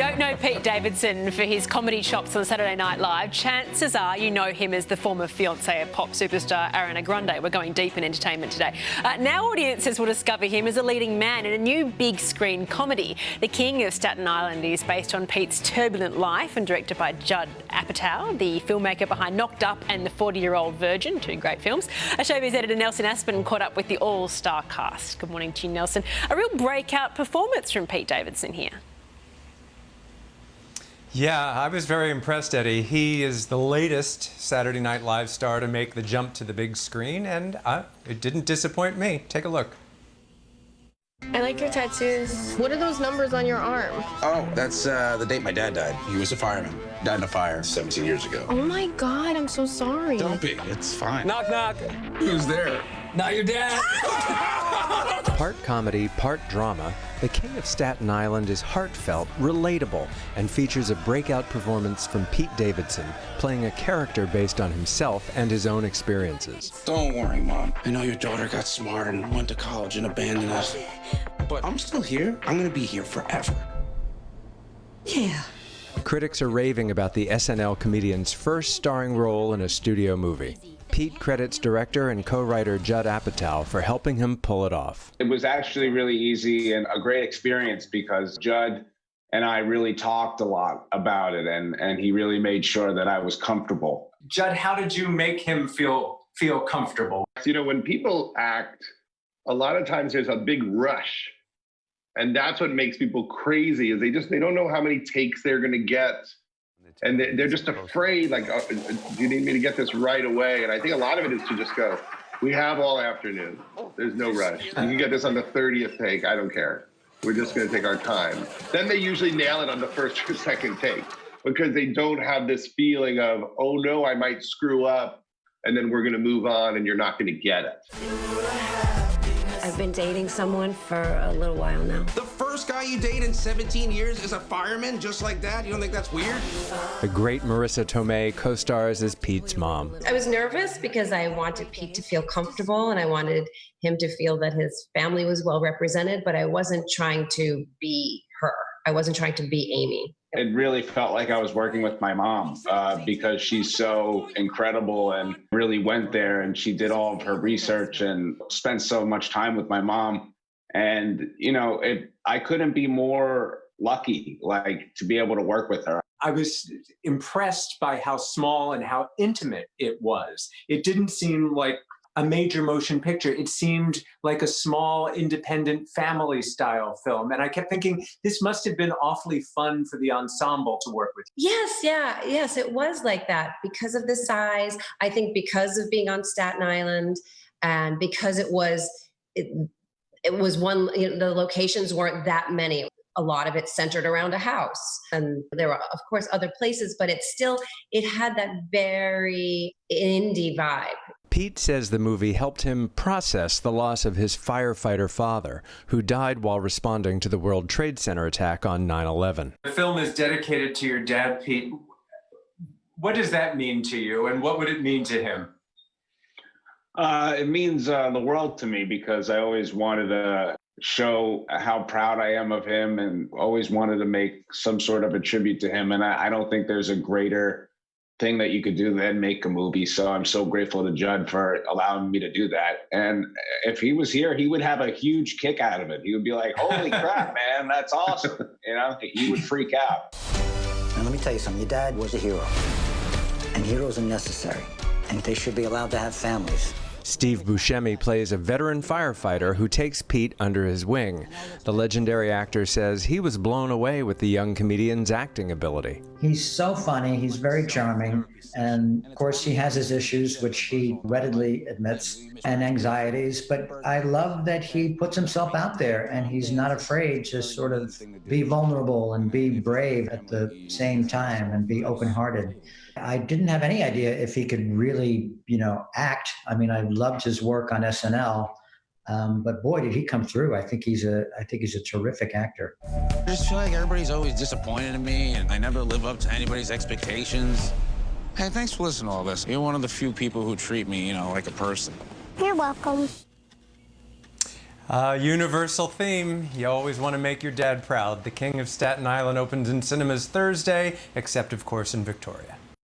don't know Pete Davidson for his comedy chops on Saturday Night Live, chances are you know him as the former fiancé of pop superstar Ariana Grande. We're going deep in entertainment today. Now audiences will discover him as a leading man in a new big screen comedy. The King of Staten Island is based on Pete's turbulent life and directed by Judd Apatow, the filmmaker behind Knocked Up and The 40-Year-Old Virgin, two great films. Our showbiz editor Nelson Aspen caught up with the all-star cast. Good morning to you, Nelson. A real breakout performance from Pete Davidson here. Yeah, I was very impressed, Eddie. He is the latest Saturday Night Live star to make the jump to the big screen, and it didn't disappoint me. Take a look. I like your tattoos. What are those numbers on your arm? Oh, that's the date my dad died. He was a fireman. Died in a fire 17 years ago. Oh my God, I'm so sorry. Don't be, it's fine. Knock, knock. Who's there? Not your dad. Part comedy, part drama, The King of Staten Island is heartfelt, relatable, and features a breakout performance from Pete Davidson, playing a character based on himself and his own experiences. Don't worry, Mom. I know your daughter got smart and went to college and abandoned us. But I'm still here. I'm gonna be here forever. Yeah. Critics are raving about the SNL comedian's first starring role in a studio movie. Pete credits director and co-writer Judd Apatow for helping him pull it off. It was actually really easy and a great experience because Judd and I really talked a lot about it, and he really made sure that I was comfortable. Judd, how did you make him feel comfortable? You know, when people act, a lot of times there's a big rush. And that's what makes people crazy, is they don't know how many takes they're going to get. And they're just afraid, like, oh, you need me to get this right away. And I think a lot of it is to just go, we have all afternoon. There's no rush. You can get this on the 30th take. I don't care. We're just going to take our time. Then they usually nail it on the first or second take because they don't have this feeling of, oh, no, I might screw up. And then we're going to move on and you're not going to get it. I've been dating someone for a little while now. The first guy you date in 17 years is a fireman, just like that? You don't think that's weird? The great Marisa Tomei co-stars as Pete's mom. I was nervous because I wanted Pete to feel comfortable and I wanted him to feel that his family was well represented, but I wasn't trying to be her. I wasn't trying to be Amy. It really felt like I was working with my mom because she's so incredible and really went there and she did all of her research and spent so much time with my mom. And, you know, I couldn't be more lucky, like, to be able to work with her. I was impressed by how small and how intimate it was. It didn't seem like a major motion picture. It seemed like a small, independent, family-style film. And I kept thinking, this must have been awfully fun for the ensemble to work with. Yes, it was like that because of the size. I think because of being on Staten Island and because it was one, you know, the locations weren't that many. A lot of it centered around a house. And there were, of course, other places, but it had that very indie vibe. Pete says the movie helped him process the loss of his firefighter father, who died while responding to the World Trade Center attack on 9/11. The film is dedicated to your dad, Pete. What does that mean to you, and what would it mean to him? It means the world to me because I always wanted to show how proud I am of him and always wanted to make some sort of a tribute to him. And I don't think there's a greater thing that you could do than make a movie. So I'm so grateful to Judd for allowing me to do that. And if he was here, he would have a huge kick out of it. He would be like, holy crap, man, that's awesome. You know, he would freak out. And let me tell you something, your dad was a hero. And heroes are necessary. And they should be allowed to have families. Steve Buscemi plays a veteran firefighter who takes Pete under his wing. The legendary actor says he was blown away with the young comedian's acting ability. He's so funny, he's very charming, and of course he has his issues, which he readily admits, and anxieties, but I love that he puts himself out there and he's not afraid to sort of be vulnerable and be brave at the same time and be open-hearted. I didn't have any idea if he could really, act. I mean, I loved his work on SNL, but boy, did he come through. I think he's a terrific actor. I just feel like everybody's always disappointed in me, and I never live up to anybody's expectations. Hey, thanks for listening to all this. You're one of the few people who treat me, like a person. You're welcome. Universal theme. You always want to make your dad proud. The King of Staten Island opens in cinemas Thursday, except, of course, in Victoria.